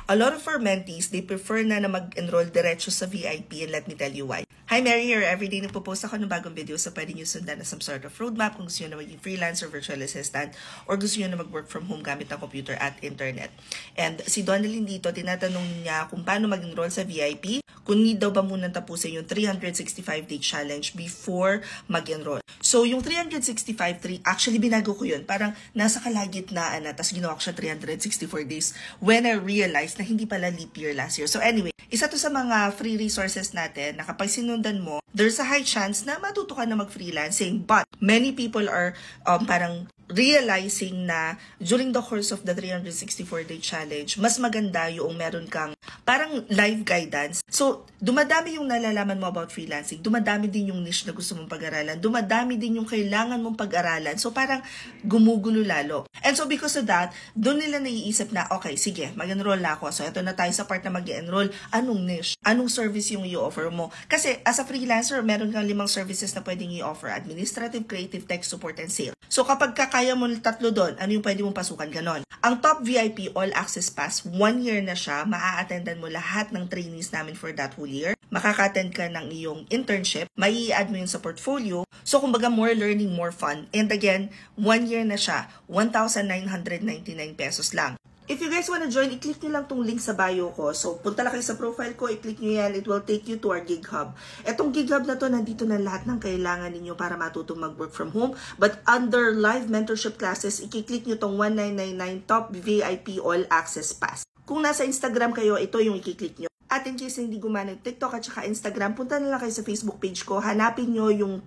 A lot of our mentees, they prefer na mag-enroll diretso sa VIP, and let me tell you why. Hi, Mary here. Everyday nagpo-post ako ng bagong video, so pwede nyo sundan na some sort of roadmap kung gusto nyo na maging freelancer, virtual assistant, or gusto nyo na mag-work from home gamit ang computer at internet. And si Donalyn dito, tinatanong niya kung paano mag-enroll sa VIP, kung need daw ba munang tapusin yung 365-day challenge before mag-enroll. So, yung 365, actually binago ko yun. Parang nasa kalagitnaan na, tapos ginawa ko siya 364 days when I realized na hindi pala leap year last year. So anyway, isa to sa mga free resources natin na kapag sinundan mo, there's a high chance na matuto ka na mag-freelancing. But many people are parang realizing na during the course of the 364-day challenge, mas maganda yung meron kang parang live guidance. So, dumadami yung nalalaman mo about freelancing, dumadami din yung niche na gusto mong pag-aralan, dumadami din yung kailangan mong pag-aralan. So, parang gumugulo lalo. And so, because of that, doon nila naiisip na, okay, sige, mag-enroll na ako. So, ito na tayo sa part na mag-enroll. Anong niche? Anong service yung i-offer mo? Kasi, as a freelancer, meron kang 5 services na pwedeng i-offer. Administrative, creative, tech support, and sales. So, kapag kaya mo tatlo doon, ano yung pwede mong pasukan, ganon. Ang Top VIP All Access Pass, 1 year na siya, maa-attendan mo lahat ng trainees namin for that whole year. Makaka-attend ka ng iyong internship, mai add mo yun sa portfolio. So, kumbaga, more learning, more fun. And again, 1 year na siya, 1,999 pesos lang. If you guys wanna join, i-click nyo lang tong link sa bio ko. So, punta lang kayo sa profile ko, i-click nyo yan. It will take you to our Gig Hub. Etong Gig Hub na to, nandito na lahat ng kailangan ninyo para matutong mag-work from home. But under live mentorship classes, i-click nyo tong 1999 Top VIP All Access Pass. Kung nasa Instagram kayo, ito yung i-click nyo. At in case hindi gumana yung TikTok at saka Instagram, punta na lang kayo sa Facebook page ko. Hanapin nyo yung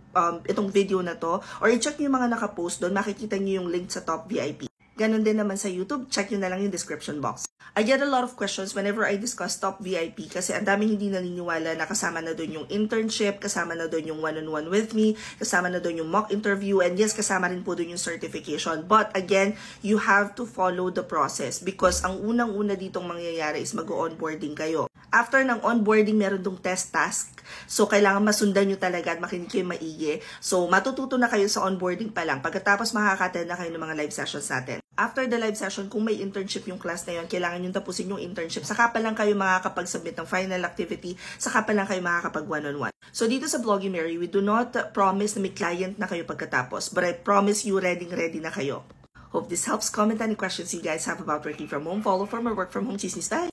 itong video na to. Or i-check nyo yung mga nakapost doon. Makikita nyo yung link sa Top VIP. Ganon din naman sa YouTube, check nyo na lang yung description box. I get a lot of questions whenever I discuss Top VIP kasi ang daming hindi naniniwala na kasama na doon yung internship, kasama na doon yung one-on-one with me, kasama na doon yung mock interview, and yes, kasama rin po doon yung certification. But again, you have to follow the process because ang unang-una ditong mangyayari is mag-onboarding kayo. After ng onboarding, meron dong test task. So, kailangan masundan nyo talaga at makinig kayo maigi. So, matututo na kayo sa onboarding pa lang. Pagkatapos, makaka-attend na kayo ng mga live sessions natin. After the live session, kung may internship yung class na yun, kailangan yung tapusin yung internship. Saka pa lang kayo makakapag-submit ng final activity. Saka pa lang kayo makakapag one-on-one. So, dito sa Blogging Mary, we do not promise na may client na kayo pagkatapos. But I promise you, ready na kayo. Hope this helps. Comment any questions you guys have about working from home. Follow for more work from home chismis. Bye!